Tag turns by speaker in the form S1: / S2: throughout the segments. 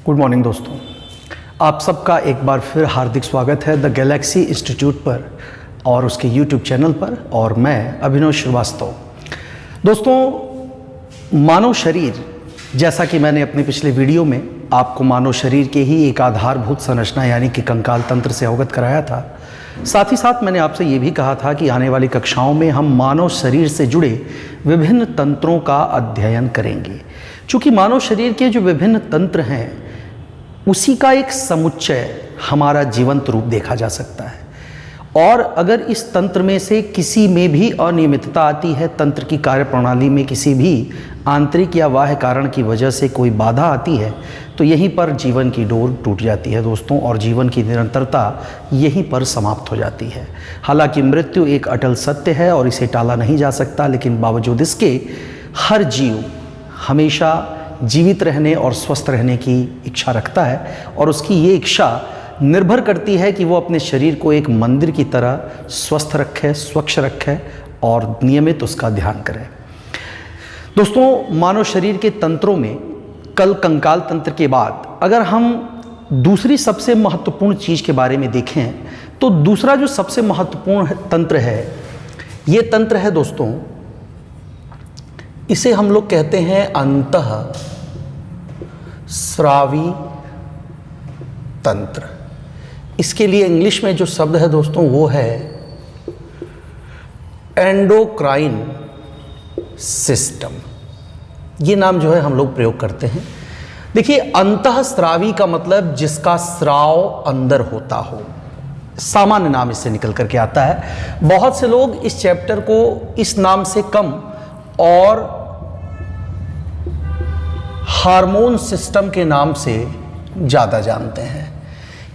S1: Good morning दोस्तों, आप सबका एक बार फिर हार्दिक स्वागत है द गैलेक्सी इंस्टीट्यूट पर और उसके यूट्यूब चैनल पर। और मैं अभिनव श्रीवास्तव। दोस्तों, मानव शरीर, जैसा कि मैंने अपने पिछले वीडियो में आपको मानव शरीर के ही एक आधारभूत संरचना यानी कि कंकाल तंत्र से अवगत कराया था, साथ ही साथ मैंने आपसे ये भी कहा था कि आने वाली कक्षाओं में हम मानव शरीर से जुड़े विभिन्न तंत्रों का अध्ययन करेंगे। चूँकि मानव शरीर के जो विभिन्न तंत्र हैं उसी का एक समुच्चय हमारा जीवंत रूप देखा जा सकता है, और अगर इस तंत्र में से किसी में भी अनियमितता आती है, तंत्र की कार्यप्रणाली में किसी भी आंतरिक या बाह्य कारण की वजह से कोई बाधा आती है, तो यहीं पर जीवन की डोर टूट जाती है दोस्तों, और जीवन की निरंतरता यहीं पर समाप्त हो जाती है। हालांकि मृत्यु एक अटल सत्य है और इसे टाला नहीं जा सकता, लेकिन बावजूद इसके हर जीव हमेशा जीवित रहने और स्वस्थ रहने की इच्छा रखता है, और उसकी ये इच्छा निर्भर करती है कि वो अपने शरीर को एक मंदिर की तरह स्वस्थ रखे, स्वच्छ रखे और नियमित उसका ध्यान करे। दोस्तों, मानव शरीर के तंत्रों में कल कंकाल तंत्र के बाद अगर हम दूसरी सबसे महत्वपूर्ण चीज़ के बारे में देखें तो दूसरा जो सबसे महत्वपूर्ण तंत्र है, ये तंत्र है दोस्तों, इसे हम लोग कहते हैं अंतःस्रावी तंत्र। इसके लिए इंग्लिश में जो शब्द है दोस्तों वो है एंडोक्राइन सिस्टम। ये नाम जो है हम लोग प्रयोग करते हैं। देखिए, अंतःस्रावी का मतलब जिसका स्राव अंदर होता हो, सामान्य नाम इससे निकल करके आता है। बहुत से लोग इस चैप्टर को इस नाम से कम और हार्मोन सिस्टम के नाम से ज़्यादा जानते हैं,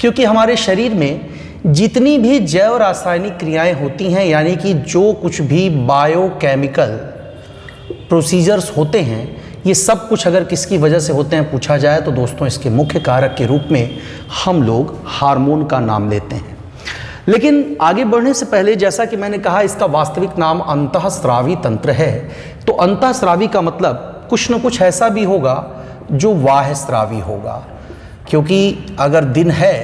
S1: क्योंकि हमारे शरीर में जितनी भी जैव रासायनिक क्रियाएं होती हैं, यानी कि जो कुछ भी बायोकेमिकल प्रोसीजर्स होते हैं, ये सब कुछ अगर किसकी वजह से होते हैं पूछा जाए तो दोस्तों इसके मुख्य कारक के रूप में हम लोग हार्मोन का नाम लेते हैं। लेकिन आगे बढ़ने से पहले, जैसा कि मैंने कहा, इसका वास्तविक नाम अंतःस्रावी तंत्र है। तो अंतःस्रावी का मतलब कुछ न कुछ ऐसा भी होगा जो बाह्यस्रावी होगा, क्योंकि अगर दिन है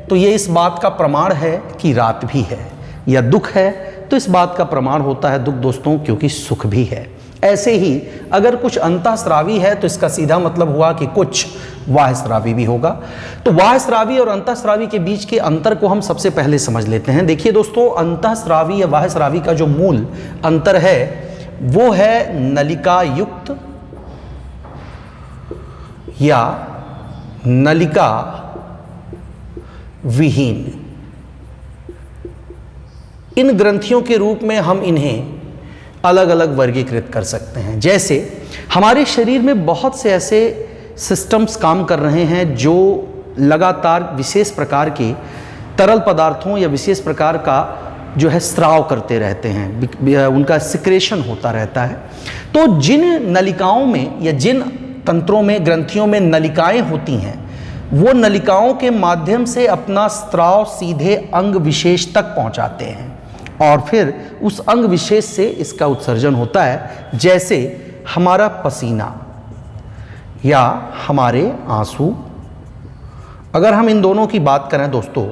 S1: तो ये इस बात का प्रमाण है कि रात भी है, या दुख है तो इस बात का प्रमाण होता है दुख दोस्तों, क्योंकि सुख भी है। ऐसे ही अगर कुछ अंतःस्रावी है तो इसका सीधा मतलब हुआ कि कुछ बाह्यस्रावी भी होगा। तो बाह्यस्रावी और अंतःस्रावी के बीच के अंतर को हम सबसे पहले समझ लेते हैं। देखिए दोस्तों, अंतःस्रावी या बाह्यस्रावी का जो मूल अंतर है वो है नलिका युक्त या नलिका विहीन। इन ग्रंथियों के रूप में हम इन्हें अलग अलग वर्गीकृत कर सकते हैं। जैसे हमारे शरीर में बहुत से ऐसे सिस्टम्स काम कर रहे हैं जो लगातार विशेष प्रकार के तरल पदार्थों या विशेष प्रकार का जो है स्राव करते रहते हैं, उनका सिक्रेशन होता रहता है। तो जिन नलिकाओं में या जिन तंत्रों में, ग्रंथियों में नलिकाएं होती हैं, वो नलिकाओं के माध्यम से अपना स्राव सीधे अंग विशेष तक पहुंचाते हैं, और फिर उस अंग विशेष से इसका उत्सर्जन होता है। जैसे हमारा पसीना या हमारे आंसू, अगर हम इन दोनों की बात करें दोस्तों,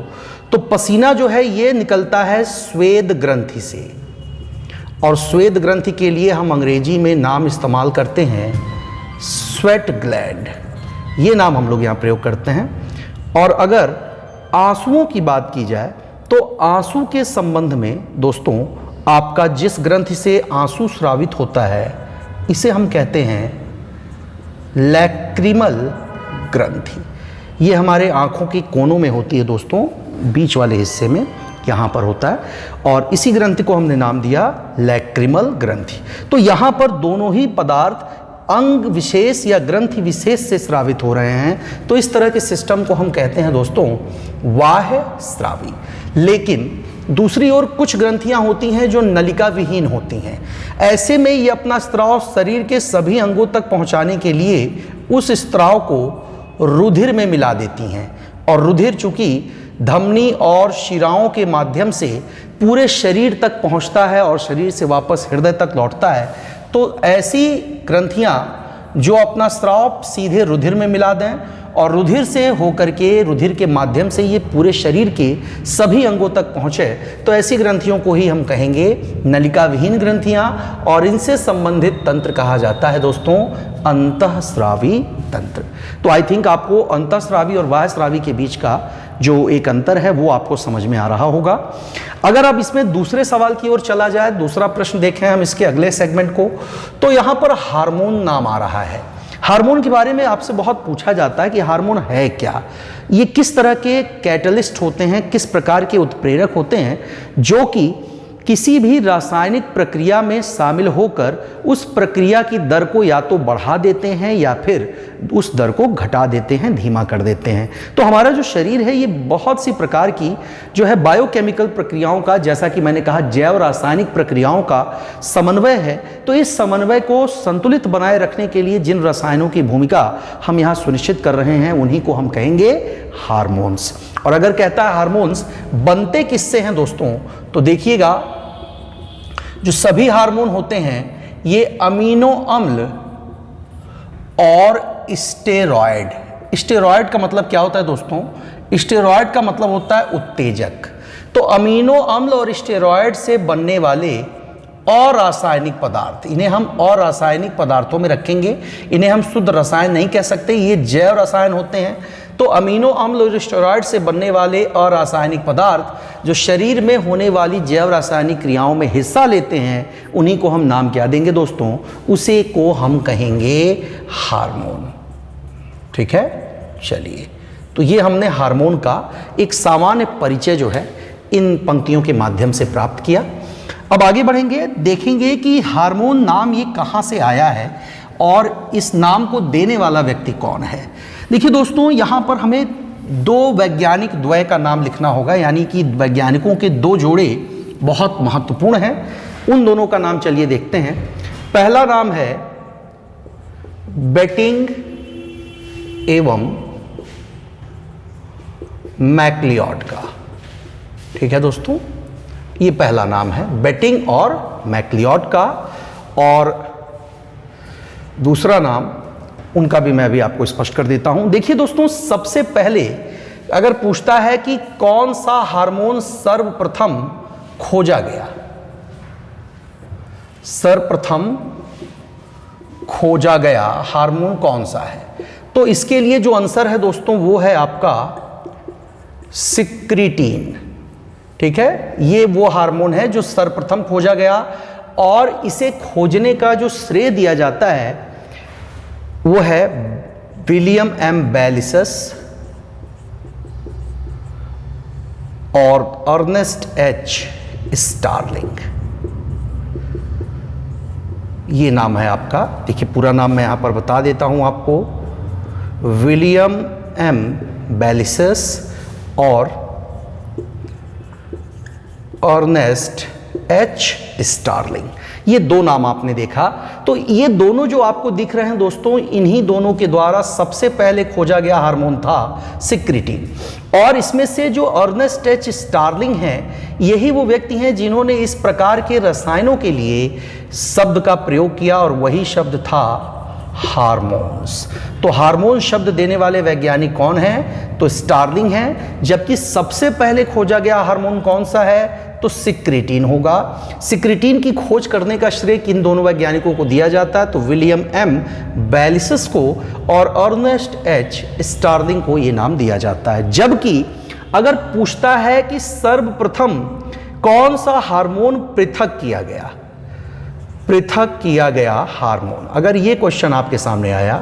S1: तो पसीना जो है ये निकलता है स्वेद ग्रंथि से, और स्वेद ग्रंथि के लिए हम अंग्रेजी में नाम इस्तेमाल करते हैं स्वेट ग्लैंड। ये नाम हम लोग यहाँ प्रयोग करते हैं। और अगर आंसुओं की बात की जाए तो आंसू के संबंध में दोस्तों, आपका जिस ग्रंथि से आंसू स्रावित होता है इसे हम कहते हैं लैक्रिमल ग्रंथि। ये हमारे आँखों के कोनों में होती है दोस्तों, बीच वाले हिस्से में यहाँ पर होता है, और इसी ग्रंथि को हमने नाम दिया लैक्रिमल ग्रंथि। तो यहाँ पर दोनों ही पदार्थ अंग विशेष या ग्रंथि विशेष से स्रावित हो रहे हैं। तो इस तरह के सिस्टम को हम कहते हैं दोस्तों बाह्यस्रावी। लेकिन दूसरी ओर कुछ ग्रंथियां होती हैं जो नलिका विहीन होती हैं। ऐसे में ये अपना स्राव शरीर के सभी अंगों तक पहुंचाने के लिए उस स्राव को रुधिर में मिला देती हैं, और रुधिर चूंकि धमनी और शिराओं के माध्यम से पूरे शरीर तक पहुंचता है और शरीर से वापस हृदय तक लौटता है, तो ऐसी ग्रंथियां जो अपना स्राव सीधे रुधिर में मिला दें और रुधिर से होकर के, रुधिर के माध्यम से ये पूरे शरीर के सभी अंगों तक पहुँचे, तो ऐसी ग्रंथियों को ही हम कहेंगे नलिका विहीन ग्रंथियाँ, और इनसे संबंधित तंत्र कहा जाता है दोस्तों अंतःस्रावी तंत्र। तो आई थिंक आपको अंतःस्रावी और बाह्यस्रावी के बीच का जो एक अंतर है वो आपको समझ में आ रहा होगा। अगर अब इसमें दूसरे सवाल की ओर चला जाए, दूसरा प्रश्न देखें हम इसके अगले सेगमेंट को, तो यहाँ पर हार्मोन नाम आ रहा है। हार्मोन के बारे में आपसे बहुत पूछा जाता है कि हार्मोन है क्या, ये किस तरह के कैटलिस्ट होते हैं, किस प्रकार के उत्प्रेरक होते हैं जो कि किसी भी रासायनिक प्रक्रिया में शामिल होकर उस प्रक्रिया की दर को या तो बढ़ा देते हैं या फिर उस दर को घटा देते हैं, धीमा कर देते हैं। तो हमारा जो शरीर है ये बहुत सी प्रकार की जो है बायोकेमिकल प्रक्रियाओं का, जैसा कि मैंने कहा जैव रासायनिक प्रक्रियाओं का समन्वय है। तो इस समन्वय को संतुलित बनाए रखने के लिए जिन रसायनों की भूमिका हम यहाँ सुनिश्चित कर रहे हैं उन्हीं को हम कहेंगे हार्मोन्स। और अगर कहता है हार्मोन्स बनते किससे हैं दोस्तों, तो देखिएगा जो सभी हार्मोन होते हैं ये अमीनो अम्ल और स्टेरॉयड। स्टेरॉयड का मतलब क्या होता है दोस्तों, स्टेरॉयड का मतलब होता है उत्तेजक। तो अमीनो अम्ल और स्टेरॉयड से बनने वाले अरासायनिक पदार्थ, इन्हें हम अरासायनिक पदार्थों में रखेंगे, इन्हें हम शुद्ध रसायन नहीं कह सकते, ये जैव रसायन होते हैं। तो अमीनो अम्ल और स्टेरॉयड से बनने वाले अरासायनिक पदार्थ जो शरीर में होने वाली जैव रासायनिक क्रियाओं में हिस्सा लेते हैं उन्हीं को हम नाम क्या देंगे दोस्तों, उसे को हम कहेंगे हार्मोन। ठीक है, चलिए, तो ये हमने हार्मोन का एक सामान्य परिचय जो है इन पंक्तियों के माध्यम से प्राप्त किया। अब आगे बढ़ेंगे, देखेंगे कि हार्मोन नाम ये कहाँ से आया है और इस नाम को देने वाला व्यक्ति कौन है। देखिए दोस्तों, यहाँ पर हमें दो वैज्ञानिक द्वय का नाम लिखना होगा, यानी कि वैज्ञानिकों के दो जोड़े बहुत महत्वपूर्ण हैं। उन दोनों का नाम चलिए देखते हैं। पहला नाम है बेटिंग एवं मैक्लिऑड का। ठीक है दोस्तों, ये पहला नाम है बेटिंग और मैक्लिऑड का। और दूसरा नाम उनका भी मैं अभी आपको स्पष्ट कर देता हूं। देखिए दोस्तों, सबसे पहले अगर पूछता है कि कौन सा हार्मोन सर्वप्रथम खोजा गया, सर्वप्रथम खोजा गया हार्मोन कौन सा है, तो इसके लिए जो आंसर है दोस्तों वो है आपका सिक्रीटीन। ठीक है, ये वो हार्मोन है जो सर्वप्रथम खोजा गया और इसे खोजने का जो श्रेय दिया जाता है वो है विलियम एम बैलिसस और अर्नेस्ट एच स्टार्लिंग। ये नाम है आपका। देखिए पूरा नाम मैं यहां पर बता देता हूं आपको, विलियम एम बैलिसस और अर्नेस्ट एच स्टार्लिंग, ये दो नाम आपने देखा। तो ये दोनों जो आपको दिख रहे हैं दोस्तों, इन्हीं दोनों के द्वारा सबसे पहले खोजा गया हार्मोन था सिक्रीटीन। और इसमें से जो अर्नेस्ट एच स्टार्लिंग हैं, यही वो व्यक्ति हैं जिन्होंने इस प्रकार के रसायनों के लिए शब्द का प्रयोग किया और वही शब्द था हार्मोन्स। तो हार्मोन शब्द देने वाले वैज्ञानिक कौन हैं, तो स्टार्लिंग हैं। जबकि सबसे पहले खोजा गया हार्मोन कौन सा है, तो सिक्रीटीन होगा। सिक्रीटीन की खोज करने का श्रेय किन दोनों वैज्ञानिकों को दिया जाता है, तो विलियम एम बैलिसस को और अर्नेस्ट एच स्टार्लिंग को ये नाम दिया जाता है। जबकि अगर पूछता है कि सर्वप्रथम कौन सा हार्मोन पृथक किया गया, पृथक किया गया हार्मोन, अगर ये क्वेश्चन आपके सामने आया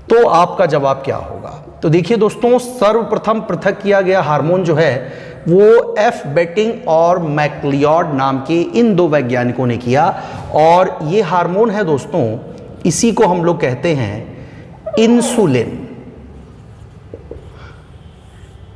S1: तो आपका जवाब क्या होगा। तो देखिए दोस्तों, सर्वप्रथम पृथक किया गया हार्मोन जो है वो एफ बेटिंग और मैक्लिऑड नाम के इन दो वैज्ञानिकों ने किया। और ये हार्मोन है दोस्तों, इसी को हम लोग कहते हैं इंसुलिन।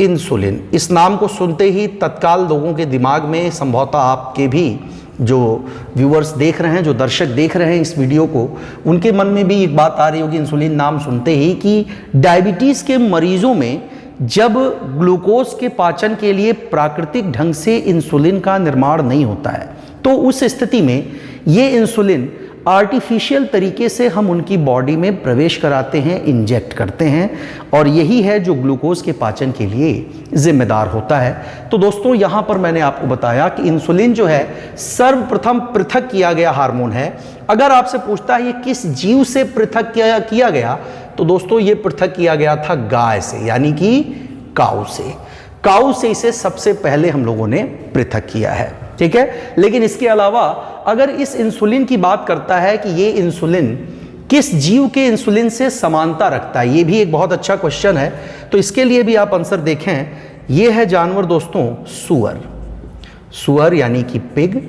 S1: इंसुलिन, इस नाम को सुनते ही तत्काल लोगों के दिमाग में, संभवतः आपके भी जो व्यूअर्स देख रहे हैं, जो दर्शक देख रहे हैं इस वीडियो को, उनके मन में भी एक बात आ रही होगी इंसुलिन नाम सुनते ही कि डायबिटीज़ के मरीजों में जब ग्लूकोज के पाचन के लिए प्राकृतिक ढंग से इंसुलिन का निर्माण नहीं होता है, तो उस स्थिति में ये इंसुलिन आर्टिफिशियल तरीके से हम उनकी बॉडी में प्रवेश कराते हैं, इंजेक्ट करते हैं, और यही है जो ग्लूकोज के पाचन के लिए जिम्मेदार होता है। तो दोस्तों यहाँ पर मैंने आपको बताया कि इंसुलिन जो है सर्वप्रथम पृथक किया गया हार्मोन है। अगर आपसे पूछता है ये किस जीव से पृथक किया गया, तो दोस्तों ये पृथक किया गया था गाय से, यानी कि काऊ से। काऊ से इसे सबसे पहले हम लोगों ने पृथक किया है, ठीक है। लेकिन इसके अलावा अगर इस इंसुलिन की बात करता है कि ये इंसुलिन किस जीव के इंसुलिन से समानता रखता है, ये भी एक बहुत अच्छा क्वेश्चन है। तो इसके लिए भी आप आंसर देखें, ये है जानवर दोस्तों सुअर। सुअर यानी कि पिग।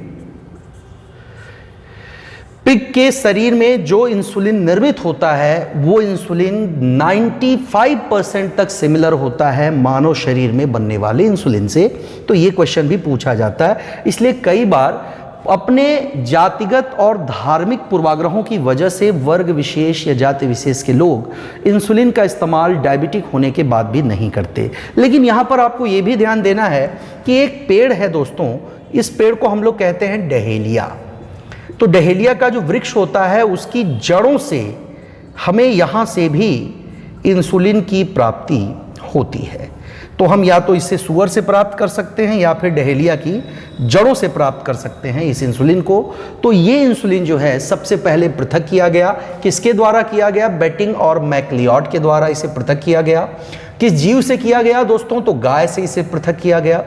S1: पिग के शरीर में जो इंसुलिन निर्मित होता है वो इंसुलिन 95% तक सिमिलर होता है मानव शरीर में बनने वाले इंसुलिन से। तो ये क्वेश्चन भी पूछा जाता है। इसलिए कई बार अपने जातिगत और धार्मिक पूर्वाग्रहों की वजह से वर्ग विशेष या जाति विशेष के लोग इंसुलिन का इस्तेमाल डायबिटिक होने के बाद भी नहीं करते। लेकिन यहाँ पर आपको ये भी ध्यान देना है कि एक पेड़ है दोस्तों, इस पेड़ को हम लोग कहते हैं डहेलिया। तो डहेलिया का जो वृक्ष होता है उसकी जड़ों से हमें यहाँ से भी इंसुलिन की प्राप्ति होती है। तो हम या तो इससे सुअर से प्राप्त कर सकते हैं या फिर डहेलिया की जड़ों से प्राप्त कर सकते हैं इस इंसुलिन को। तो ये इंसुलिन जो है सबसे पहले पृथक किया गया, किसके द्वारा किया गया? बेटिंग और मैक्लिऑड के द्वारा इसे पृथक किया गया। किस जीव से किया गया दोस्तों? तो गाय से इसे पृथक किया गया।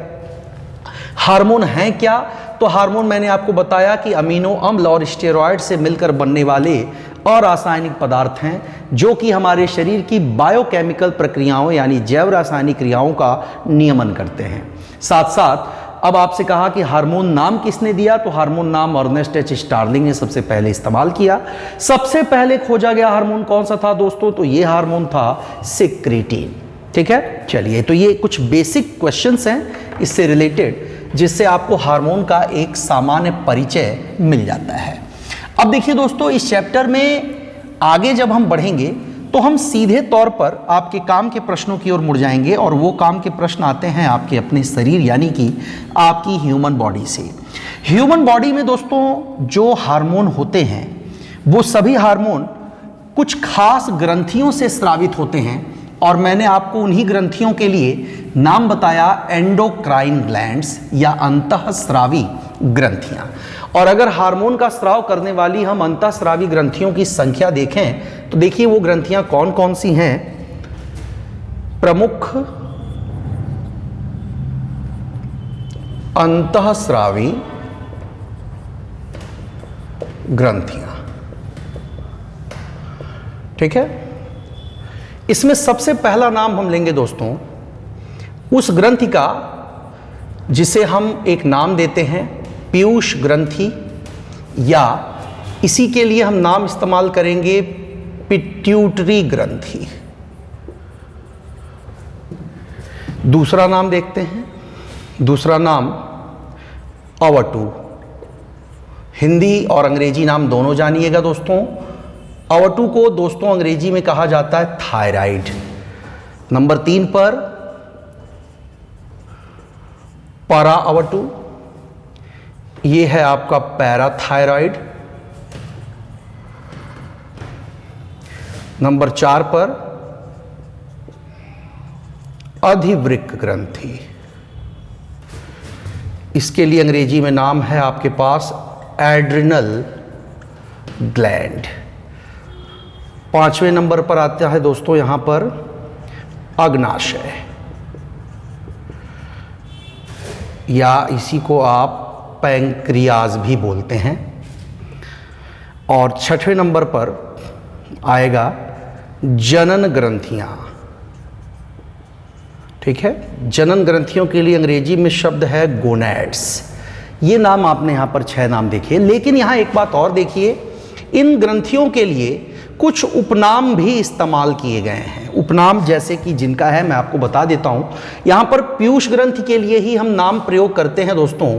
S1: हार्मोन है क्या? तो हार्मोन मैंने आपको बताया कि अमीनो अम्ल और स्टेरॉयड से मिलकर बनने वाले अरासायनिक पदार्थ हैं जो कि हमारे शरीर की बायोकेमिकल प्रक्रियाओं यानी जैव रासायनिक क्रियाओं का नियमन करते हैं। साथ साथ अब आपसे कहा कि हार्मोन नाम किसने दिया, तो हार्मोन नाम अर्नेस्ट एच स्टार्लिंग ने सबसे पहले इस्तेमाल किया। सबसे पहले खोजा गया हार्मोन कौन सा था दोस्तों? तो ये हार्मोन था सिक्रीटिन। ठीक है, चलिए, तो ये कुछ बेसिक क्वेश्चंस हैं इससे रिलेटेड जिससे आपको हार्मोन का एक सामान्य परिचय मिल जाता है। अब देखिए दोस्तों, इस चैप्टर में आगे जब हम बढ़ेंगे तो हम सीधे तौर पर आपके काम के प्रश्नों की ओर मुड़ जाएंगे और वो काम के प्रश्न आते हैं आपके अपने शरीर यानी कि आपकी ह्यूमन बॉडी से। ह्यूमन बॉडी में दोस्तों जो हार्मोन होते हैं वो सभी हार्मोन कुछ खास ग्रंथियों से स्रावित होते हैं और मैंने आपको उन्हीं ग्रंथियों के लिए नाम बताया एंडोक्राइन ग्लैंड्स या अंतःस्रावी ग्रंथियां। और अगर हार्मोन का स्राव करने वाली हम अंतःस्रावी ग्रंथियों की संख्या देखें तो देखिए वो ग्रंथियां कौन कौन सी हैं। प्रमुख अंतःस्रावी ग्रंथियां, ठीक है। इसमें सबसे पहला नाम हम लेंगे दोस्तों उस ग्रंथि का जिसे हम एक नाम देते हैं पीयूष ग्रंथि, या इसी के लिए हम नाम इस्तेमाल करेंगे पिट्यूटरी ग्रंथि। दूसरा नाम देखते हैं, दूसरा नाम अवटु। हिंदी और अंग्रेजी नाम दोनों जानिएगा दोस्तों। अवटु को दोस्तों अंग्रेजी में कहा जाता है थायराइड। नंबर 3 पर पारा अवटु, ये है आपका पैराथायराइड। नंबर 4 पर अधिवृक्क ग्रंथि, इसके लिए अंग्रेजी में नाम है आपके पास एड्रिनल ग्लैंड। 5वें नंबर पर आता है दोस्तों यहां पर अग्नाशय, या इसी को आप पैंक्रियाज भी बोलते हैं। और 6वें नंबर पर आएगा जनन ग्रंथियां, ठीक है। जनन ग्रंथियों के लिए अंग्रेजी में शब्द है गोनैड्स। ये नाम आपने यहां पर 6 नाम देखे। लेकिन यहां एक बात और देखिए, इन ग्रंथियों के लिए कुछ उपनाम भी इस्तेमाल किए गए हैं। उपनाम जैसे कि जिनका है मैं आपको बता देता हूं। यहां पर पीयूष ग्रंथि के लिए ही हम नाम प्रयोग करते हैं दोस्तों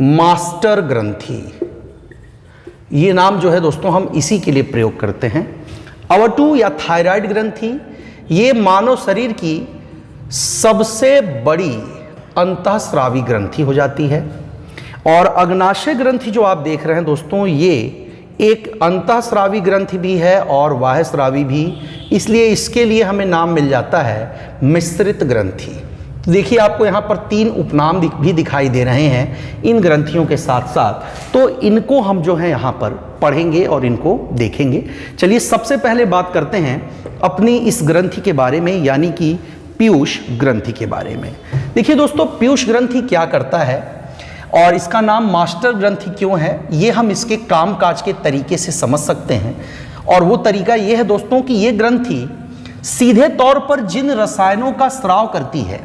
S1: मास्टर ग्रंथि। ये नाम जो है दोस्तों हम इसी के लिए प्रयोग करते हैं। अवटु या थायराइड ग्रंथि ये मानव शरीर की सबसे बड़ी अंतःस्रावी ग्रंथि हो जाती है। और अग्नाशय ग्रंथि जो आप देख रहे हैं दोस्तों, ये एक अंतःस्रावी ग्रंथि भी है और बाह्यस्रावी भी, इसलिए इसके लिए हमें नाम मिल जाता है मिश्रित ग्रंथि। तो देखिए आपको यहाँ पर 3 उपनाम भी दिखाई दे रहे हैं इन ग्रंथियों के साथ साथ, तो इनको हम जो है यहाँ पर पढ़ेंगे और इनको देखेंगे। चलिए सबसे पहले बात करते हैं अपनी इस ग्रंथि के बारे में, यानी कि पीयूष ग्रंथि के बारे में। देखिए दोस्तों, पीयूष ग्रंथि क्या करता है और इसका नाम मास्टर ग्रंथि क्यों है, ये हम इसके कामकाज के तरीके से समझ सकते हैं। और वो तरीका ये है दोस्तों कि ये ग्रंथि सीधे तौर पर जिन रसायनों का स्राव करती है,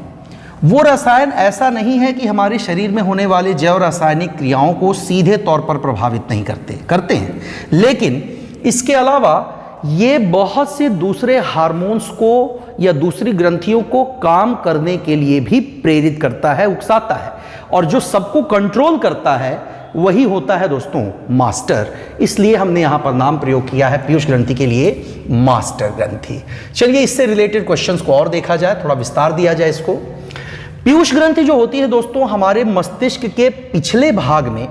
S1: वो रसायन ऐसा नहीं है कि हमारे शरीर में होने वाले जैव रासायनिक क्रियाओं को सीधे तौर पर प्रभावित नहीं करते हैं, लेकिन इसके अलावा ये बहुत से दूसरे हार्मोन्स को या दूसरी ग्रंथियों को काम करने के लिए भी प्रेरित करता है, उकसाता है। और जो सबको कंट्रोल करता है वही होता है दोस्तों मास्टर। इसलिए हमने यहां पर नाम प्रयोग किया है पीयूष ग्रंथि के लिए मास्टर ग्रंथि। चलिए इससे रिलेटेड क्वेश्चंस को और देखा जाए, थोड़ा विस्तार दिया जाए इसको। पीयूष ग्रंथि जो होती है दोस्तों, हमारे मस्तिष्क के पिछले भाग में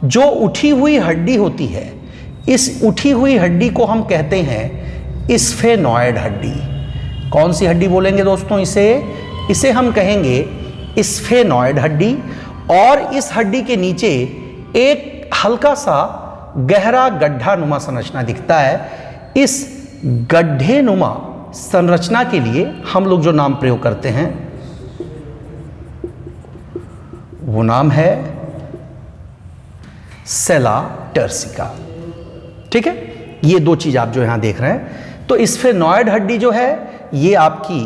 S1: जो उठी हुई हड्डी होती है, इस उठी हुई हड्डी को हम कहते हैं स्फेनॉइड हड्डी। कौन सी हड्डी बोलेंगे दोस्तों इसे हम कहेंगे स्फेनॉइड हड्डी। और इस हड्डी के नीचे एक हल्का सा गहरा गड्ढा नुमा संरचना दिखता है। इस गड्ढे नुमा संरचना के लिए हम लोग जो नाम प्रयोग करते हैं वो नाम है सेला टर्सिका। ठीक है, ये 2 चीज आप जो यहां देख रहे हैं। तो स्फेनॉइड हड्डी जो है ये आपकी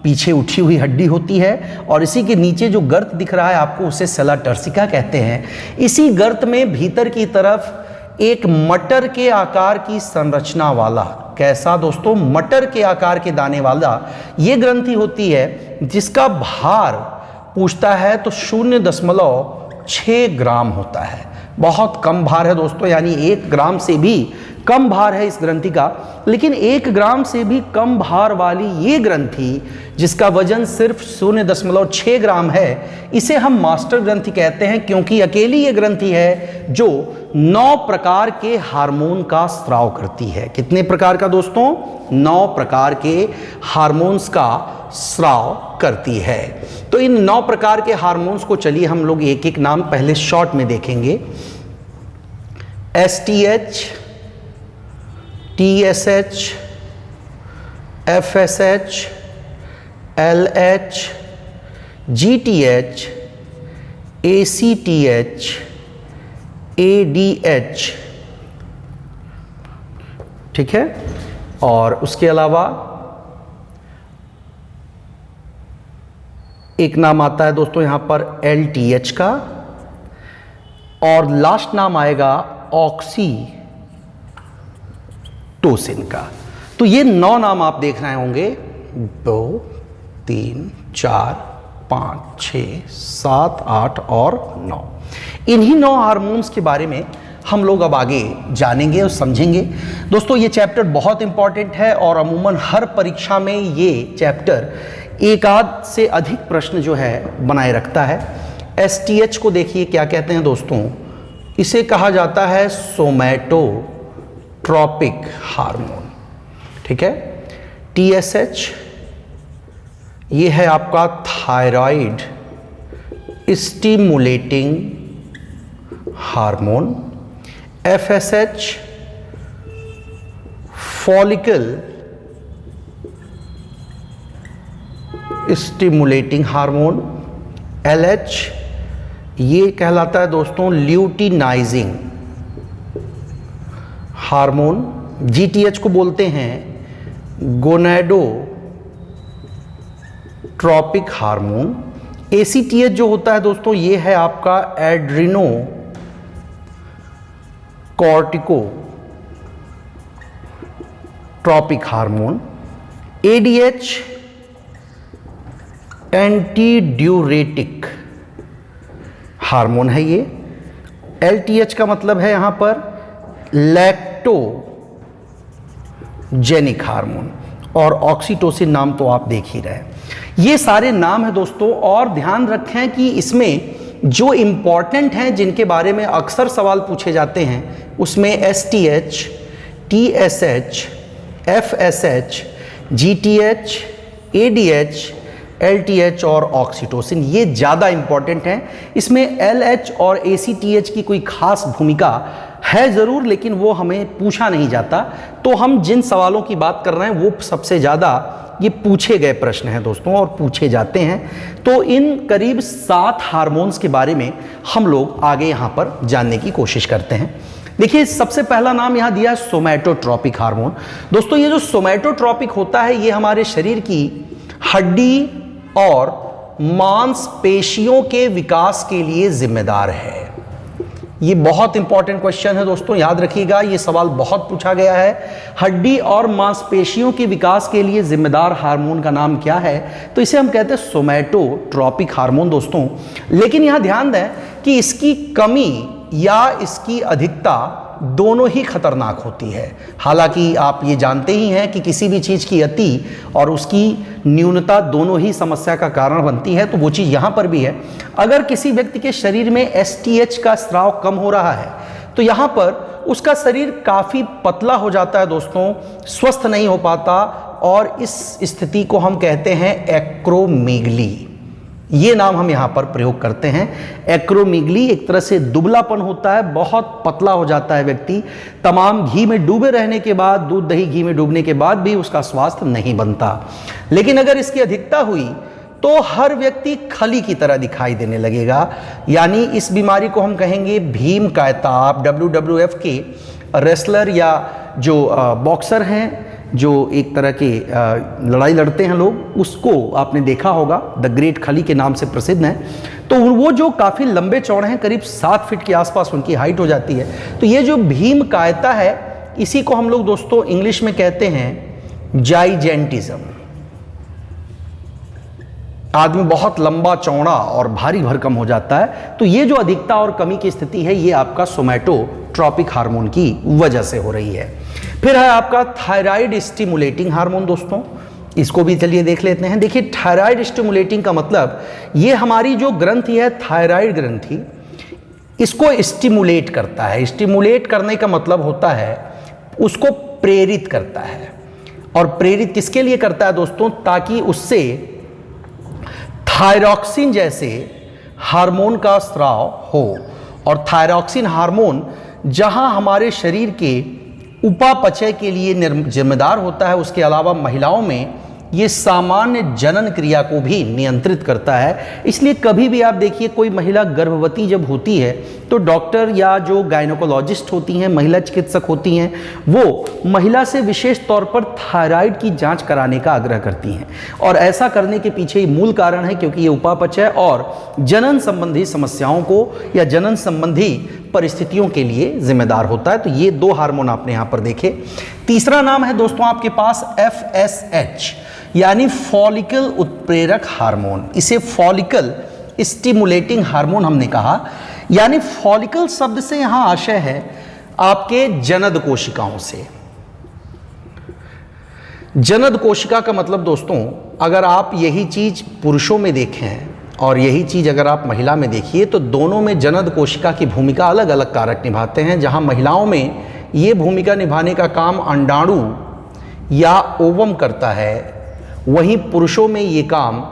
S1: पीछे उठी हुई हड्डी होती है और इसी के नीचे जो गर्त दिख रहा है आपको, उसे सेला टर्सिका कहते हैं। इसी गर्त में भीतर की तरफ एक मटर के आकार की संरचना वाला, कैसा दोस्तों, मटर के आकार के दाने वाला ये ग्रंथि होती है, जिसका भार पूछता है तो 0.6 ग्राम होता है। बहुत कम भार है दोस्तों, यानी 1 ग्राम से भी कम भार है इस ग्रंथि का। लेकिन 1 ग्राम से भी कम भार वाली ये ग्रंथि, जिसका वजन सिर्फ 0.6 ग्राम है, इसे हम मास्टर ग्रंथि कहते हैं, क्योंकि अकेली ये ग्रंथि है जो 9 प्रकार के हार्मोन का स्राव करती है। कितने प्रकार का दोस्तों? 9 प्रकार के हार्मोन्स का स्राव करती है। तो इन 9 प्रकार के हार्मोन्स को चलिए हम लोग एक एक नाम पहले शॉर्ट में देखेंगे। STH, TSH, FSH, LH, GTH, ACTH, ADH। ठीक है, और उसके अलावा एक नाम आता है दोस्तों यहां पर LTH का, और लास्ट नाम आएगा ऑक्सीटोसिन का। तो ये 9 नाम आप देख रहे होंगे, 2, 3, 4, 5, 6, 7, 8 और 9। इन्हीं 9 हार्मोन्स के बारे में हम लोग अब आगे जानेंगे और समझेंगे। दोस्तों ये चैप्टर बहुत इंपॉर्टेंट है और अमूमन हर परीक्षा में ये चैप्टर एक आध से अधिक प्रश्न जो है बनाए रखता है। STH को देखिए क्या कहते हैं दोस्तों, इसे कहा जाता है सोमैटोट्रॉपिक हार्मोन। ठीक है, TSH ये है आपका thyroid stimulating hormone. FSH follicle stimulating hormone. LH ये कहलाता है दोस्तों ल्यूटिनाइजिंग हार्मोन। GTH को बोलते हैं गोनेडोट्रॉपिक हार्मोन। ACTH जो होता है दोस्तों ये है आपका adrenocorticotropic hormone. ADH anti diuretic hormone है ये। LTH का मतलब है यहां पर लैक्टोजेनिक हार्मोन, और ऑक्सीटोसिन नाम तो आप देख ही रहे हैं। ये सारे नाम है दोस्तों, और ध्यान रखें कि इसमें जो इंपॉर्टेंट हैं, जिनके बारे में अक्सर सवाल पूछे जाते हैं, उसमें STH, TSH, FSH, GTH, ADH, LTH और ऑक्सीटोसिन ये ज़्यादा इंपॉर्टेंट हैं। इसमें LH और ACTH की कोई खास भूमिका है ज़रूर, लेकिन वो हमें पूछा नहीं जाता। तो हम जिन सवालों की बात कर रहे हैं वो सबसे ज़्यादा ये पूछे गए प्रश्न हैं दोस्तों, और पूछे जाते हैं। तो इन करीब 7 हार्मोन्स के बारे में हम लोग आगे यहाँ पर जानने की कोशिश करते हैं। देखिए, सबसे पहला नाम यहाँ दिया है सोमैटोट्रॉपिक हार्मोन। दोस्तों, ये जो सोमैटोट्रॉपिक होता है ये हमारे शरीर की हड्डी और मांसपेशियों के विकास के लिए जिम्मेदार है। ये बहुत इंपॉर्टेंट क्वेश्चन है दोस्तों, याद रखिएगा, ये सवाल बहुत पूछा गया है। हड्डी और मांसपेशियों के विकास के लिए जिम्मेदार हार्मोन का नाम क्या है? तो इसे हम कहते हैं सोमैटोट्रॉपिक हार्मोन दोस्तों। लेकिन यहां ध्यान दें कि इसकी कमी या इसकी अधिकता दोनों ही खतरनाक होती है। हालांकि आप ये जानते ही हैं कि किसी भी चीज़ की अति और उसकी न्यूनता दोनों ही समस्या का कारण बनती है, तो वो चीज़ यहाँ पर भी है। अगर किसी व्यक्ति के शरीर में STH का स्राव कम हो रहा है तो यहाँ पर उसका शरीर काफ़ी पतला हो जाता है दोस्तों, स्वस्थ नहीं हो पाता, और इस स्थिति को हम कहते हैं एक्रोमेगली। ये नाम हम यहाँ पर प्रयोग करते हैं, एक्रोमेगली। एक तरह से दुबलापन होता है, बहुत पतला हो जाता है व्यक्ति। तमाम घी में डूबे रहने के बाद, दूध दही घी में डूबने के बाद भी उसका स्वास्थ्य नहीं बनता। लेकिन अगर इसकी अधिकता हुई तो हर व्यक्ति खली की तरह दिखाई देने लगेगा। यानी इस बीमारी को हम कहेंगे भीम कायता। आप WWF के रेसलर या जो बॉक्सर हैं, जो एक तरह के लड़ाई लड़ते हैं लोग, उसको आपने देखा होगा, द ग्रेट खली के नाम से प्रसिद्ध हैं। तो वो जो काफ़ी लंबे चौड़े हैं, करीब 7 फीट के आसपास उनकी हाइट हो जाती है। तो ये जो भीम कायता है, इसी को हम लोग दोस्तों इंग्लिश में कहते हैं जाइजेंटिज्म। आदमी बहुत लंबा चौड़ा और भारी भरकम हो जाता है। तो ये जो अधिकता और कमी की स्थिति है, ये आपका सोमैटोट्रॉपिक हार्मोन की वजह से हो रही है। फिर है आपका थायराइड स्टिमुलेटिंग हार्मोन दोस्तों, इसको भी चलिए देख लेते हैं। देखिए, थायराइड स्टिमुलेटिंग का मतलब ये हमारी जो ग्रंथि है, थायराइड ग्रंथि, इसको स्टिमुलेट करता है। स्टिमुलेट करने का मतलब होता है उसको प्रेरित करता है। और प्रेरित किसके लिए करता है दोस्तों? ताकि उससे थायरॉक्सिन जैसे हार्मोन का स्राव हो। और थायरॉक्सिन हार्मोन जहां हमारे शरीर के उपापचय के लिए जिम्मेदार होता है, उसके अलावा महिलाओं में ये सामान्य जनन क्रिया को भी नियंत्रित करता है। इसलिए कभी भी आप देखिए, कोई महिला गर्भवती जब होती है तो डॉक्टर या जो गायनोकोलॉजिस्ट होती हैं, महिला चिकित्सक होती हैं, वो महिला से विशेष तौर पर थायराइड की जांच कराने का आग्रह करती हैं। और ऐसा करने के पीछे मूल कारण है क्योंकि ये उपापचय और जनन संबंधी समस्याओं को या जनन संबंधी परिस्थितियों के लिए जिम्मेदार होता है। तो ये 2 हार्मोन आपने यहाँ पर देखे। तीसरा नाम है दोस्तों आपके पास FSH, यानी फॉलिकल उत्प्रेरक हार्मोन। इसे फॉलिकल स्टिमुलेटिंग हार्मोन हमने कहा। यानी फॉलिकल शब्द से यहां आशय है आपके जनद कोशिकाओं से। जनद कोशिका का मतलब दोस्तों, अगर आप यही चीज पुरुषों में देखें और यही चीज अगर आप महिला में देखिए, तो दोनों में जनद कोशिका की भूमिका अलग अलग कारक निभाते हैं। जहां महिलाओं में ये भूमिका निभाने का काम अंडाणु या ओवम करता है, वहीं पुरुषों में ये काम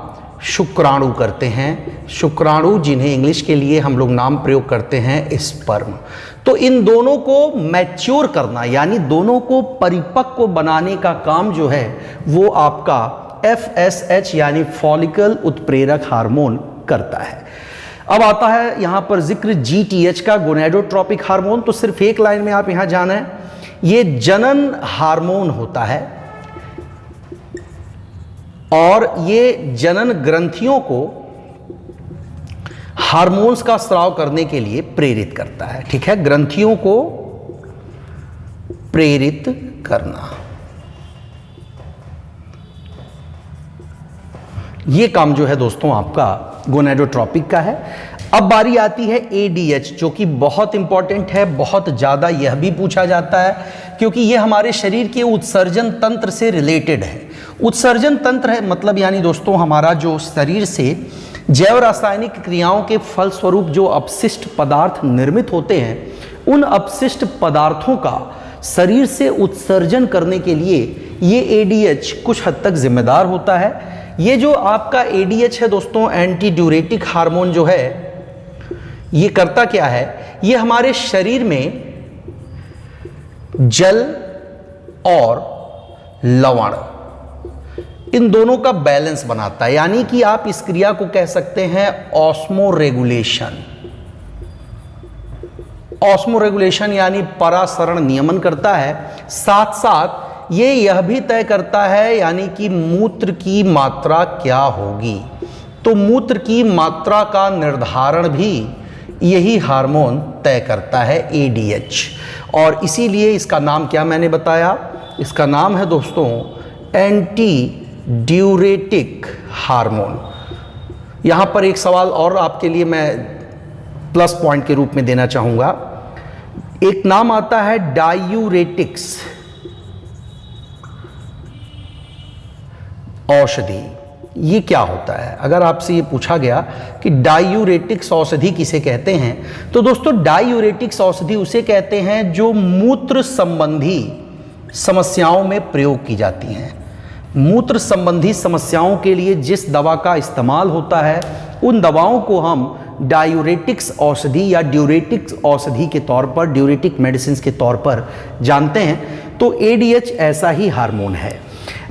S1: शुक्राणु करते हैं। शुक्राणु, जिन्हें इंग्लिश के लिए हम लोग नाम प्रयोग करते हैं स्पर्म। तो इन दोनों को मैच्योर करना, यानी दोनों को परिपक्व बनाने का काम जो है वो आपका FSH यानी फॉलिकल उत्प्रेरक हार्मोन करता है। अब आता है यहां पर जिक्र GTH का, गोनेडोट्रोपिक हार्मोन। तो सिर्फ एक लाइन में आप यहां जाना है, ये जनन हार्मोन होता है और ये जनन ग्रंथियों को हार्मोन्स का स्राव करने के लिए प्रेरित करता है। ठीक है, ग्रंथियों को प्रेरित करना, ये काम जो है दोस्तों आपका गोनेडोट्रोपिक का है। अब बारी आती है ADH, जो कि बहुत इंपॉर्टेंट है, बहुत ज़्यादा यह भी पूछा जाता है क्योंकि यह हमारे शरीर के उत्सर्जन तंत्र से रिलेटेड है। उत्सर्जन तंत्र है मतलब यानी दोस्तों हमारा जो शरीर से जैव रासायनिक क्रियाओं के फलस्वरूप जो अपशिष्ट पदार्थ निर्मित होते हैं उन अपशिष्ट पदार्थों का शरीर से उत्सर्जन करने के लिए ये एडीएच कुछ हद तक जिम्मेदार होता है। ये जो आपका एडीएच है दोस्तों, एंटी ड्यूरेटिक हार्मोन जो है, ये करता क्या है, ये हमारे शरीर में जल और लवण इन दोनों का बैलेंस बनाता है, यानी कि आप इस क्रिया को कह सकते हैं ऑस्मोरेगुलेशन। ऑस्मोरेगुलेशन यानी परासरण नियमन करता है। साथ साथ ये यह भी तय करता है यानी कि मूत्र की मात्रा क्या होगी। तो मूत्र की मात्रा का निर्धारण भी यही हार्मोन तय करता है, एडीएच। और इसीलिए इसका नाम क्या मैंने बताया, इसका नाम है दोस्तों एंटी ड्यूरेटिक हार्मोन। यहां पर एक सवाल और आपके लिए मैं प्लस पॉइंट के रूप में देना चाहूंगा। एक नाम आता है डायूरेटिक्स औषधि। ये क्या होता है? अगर आपसे ये पूछा गया कि डायूरेटिक्स औषधि किसे कहते हैं, तो दोस्तों डायूरेटिक्स औषधि उसे कहते हैं जो मूत्र संबंधी समस्याओं में प्रयोग की जाती हैं। मूत्र संबंधी समस्याओं के लिए जिस दवा का इस्तेमाल होता है, उन दवाओं को हम डायूरेटिक्स औषधि या ड्यूरेटिक्स औषधि के तौर पर, ड्यूरेटिक मेडिसिन के तौर पर जानते हैं। तो एडीएच ऐसा ही हार्मोन है।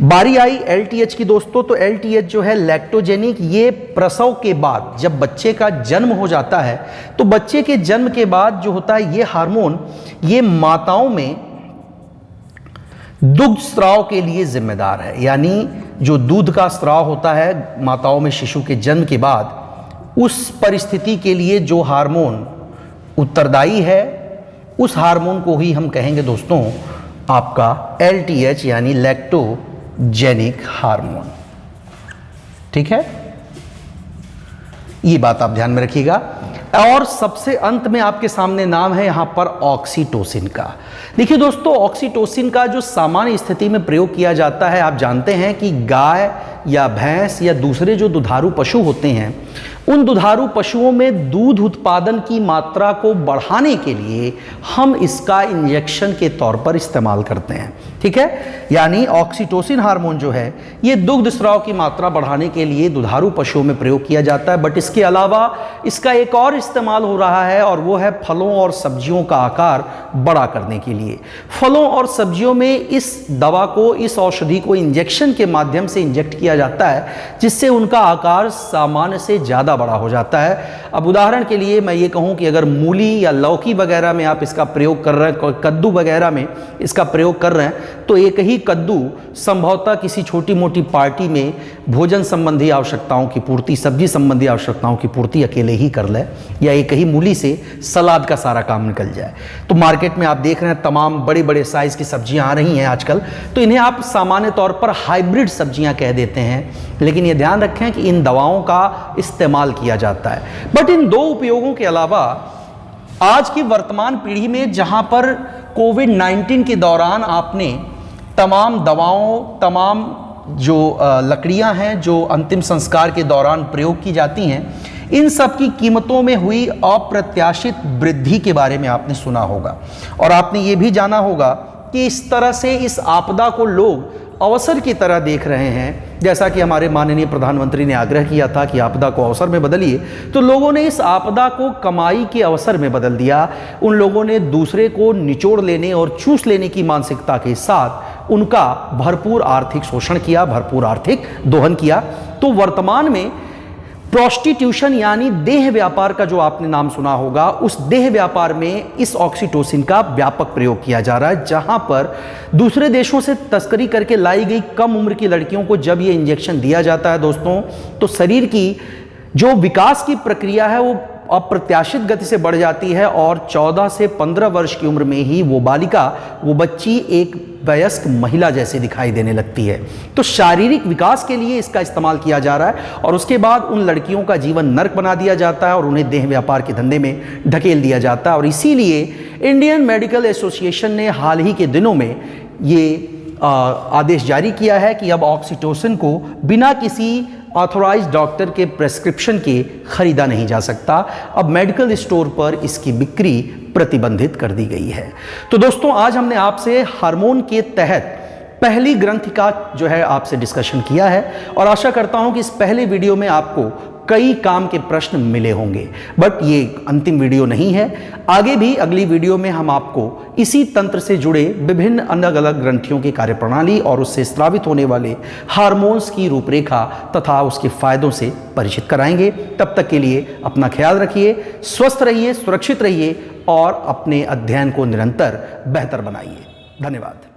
S1: बारी आई एलटीएच की दोस्तों, तो एलटीएच जो है लैक्टोजेनिक, ये प्रसव के बाद जब बच्चे का जन्म हो जाता है, तो बच्चे के जन्म के बाद जो होता है ये हार्मोन, ये माताओं में दुग्ध स्राव के लिए जिम्मेदार है। यानी जो दूध का स्राव होता है माताओं में शिशु के जन्म के बाद, उस परिस्थिति के लिए जो हार्मोन उत्तरदायी है, उस हार्मोन को ही हम कहेंगे दोस्तों आपका एलटीएच यानी लैक्टोजेनिक हार्मोन। ठीक है, ये बात आप ध्यान में रखिएगा। और सबसे अंत में आपके सामने नाम है यहां पर ऑक्सीटोसिन का। देखिए दोस्तों, ऑक्सीटोसिन का जो सामान्य स्थिति में प्रयोग किया जाता है, आप जानते हैं कि गाय या भैंस या दूसरे जो दुधारू पशु होते हैं, उन दुधारू पशुओं में दूध उत्पादन की मात्रा को बढ़ाने के लिए हम इसका इंजेक्शन के तौर पर इस्तेमाल करते हैं। ठीक है, यानी ऑक्सीटोसिन हार्मोन जो है ये दुग्ध स्राव की मात्रा बढ़ाने के लिए दुधारू पशुओं में प्रयोग किया जाता है। बट इसके अलावा इसका एक और इस्तेमाल हो रहा है, और वो है फलों और सब्जियों का आकार बड़ा करने के लिए। फलों और सब्जियों में इस दवा को, इस औषधि को इंजेक्शन के माध्यम से इंजेक्ट किया जाता है, जिससे उनका आकार सामान्य से ज़्यादा बड़ा हो जाता है। अब उदाहरण के लिए मैं ये कहूँ कि अगर मूली या लौकी वगैरह में आप इसका प्रयोग कर रहे हैं, कद्दू वगैरह में इसका प्रयोग कर रहे हैं, तो एक ही कद्दू संभवतः किसी छोटी मोटी पार्टी में भोजन संबंधी आवश्यकताओं की पूर्ति, सब्जी संबंधी आवश्यकताओं की पूर्ति अकेले ही कर ले, या एक ही मूली से सलाद का सारा काम निकल जाए। तो मार्केट में आप देख रहे हैं तमाम बड़े बड़े साइज की सब्जियां आ रही हैं आजकल, तो इन्हें आप सामान्य तौर पर हाइब्रिड सब्जियां कह देते हैं। लेकिन ये ध्यान रखें कि इन दवाओं का इस्तेमाल किया जाता है। बट इन दो उपयोगों के अलावा आज की वर्तमान पीढ़ी में, जहां पर कोविड-19 के दौरान आपने तमाम दवाओं, तमाम जो लकड़ियां हैं जो अंतिम संस्कार के दौरान प्रयोग की जाती हैं, इन सब की कीमतों में हुई अप्रत्याशित वृद्धि के बारे में आपने सुना होगा। और आपने ये भी जाना होगा कि इस तरह से इस आपदा को लोग अवसर की तरह देख रहे हैं। जैसा कि हमारे माननीय प्रधानमंत्री ने आग्रह किया था कि आपदा को अवसर में बदलिए, तो लोगों ने इस आपदा को कमाई के अवसर में बदल दिया। उन लोगों ने दूसरे को निचोड़ लेने और चूस लेने की मानसिकता के साथ उनका भरपूर आर्थिक शोषण किया, भरपूर आर्थिक दोहन किया। तो वर्तमान में प्रोस्टिट्यूशन यानी देह व्यापार का जो आपने नाम सुना होगा, उस देह व्यापार में इस ऑक्सीटोसिन का व्यापक प्रयोग किया जा रहा है, जहां पर दूसरे देशों से तस्करी करके लाई गई कम उम्र की लड़कियों को जब ये इंजेक्शन दिया जाता है दोस्तों, तो शरीर की जो विकास की प्रक्रिया है वो अप्रत्याशित गति से बढ़ जाती है, और 14 से 15 वर्ष की उम्र में ही वो बालिका, वो बच्ची एक वयस्क महिला जैसे दिखाई देने लगती है। तो शारीरिक विकास के लिए इसका इस्तेमाल किया जा रहा है, और उसके बाद उन लड़कियों का जीवन नर्क बना दिया जाता है और उन्हें देह व्यापार के धंधे में ढकेल दिया जाता है। और इसीलिए इंडियन मेडिकल एसोसिएशन ने हाल ही के दिनों में ये आदेश जारी किया है कि अब ऑक्सीटोसिन को बिना किसी ऑथोराइज्ड डॉक्टर के प्रेस्क्रिप्शन के खरीदा नहीं जा सकता। अब मेडिकल स्टोर पर इसकी बिक्री प्रतिबंधित कर दी गई है। तो दोस्तों, आज हमने आपसे हार्मोन के तहत पहली ग्रंथि का जो है आपसे डिस्कशन किया है और आशा करता हूं कि इस पहले वीडियो में आपको कई काम के प्रश्न मिले होंगे। बट ये अंतिम वीडियो नहीं है, आगे भी अगली वीडियो में हम आपको इसी तंत्र से जुड़े विभिन्न अलग अलग ग्रंथियों की कार्यप्रणाली और उससे स्रावित होने वाले हार्मोन्स की रूपरेखा तथा उसके फायदों से परिचित कराएंगे। तब तक के लिए अपना ख्याल रखिए, स्वस्थ रहिए, सुरक्षित रहिए और अपने अध्ययन को निरंतर बेहतर बनाइए। धन्यवाद।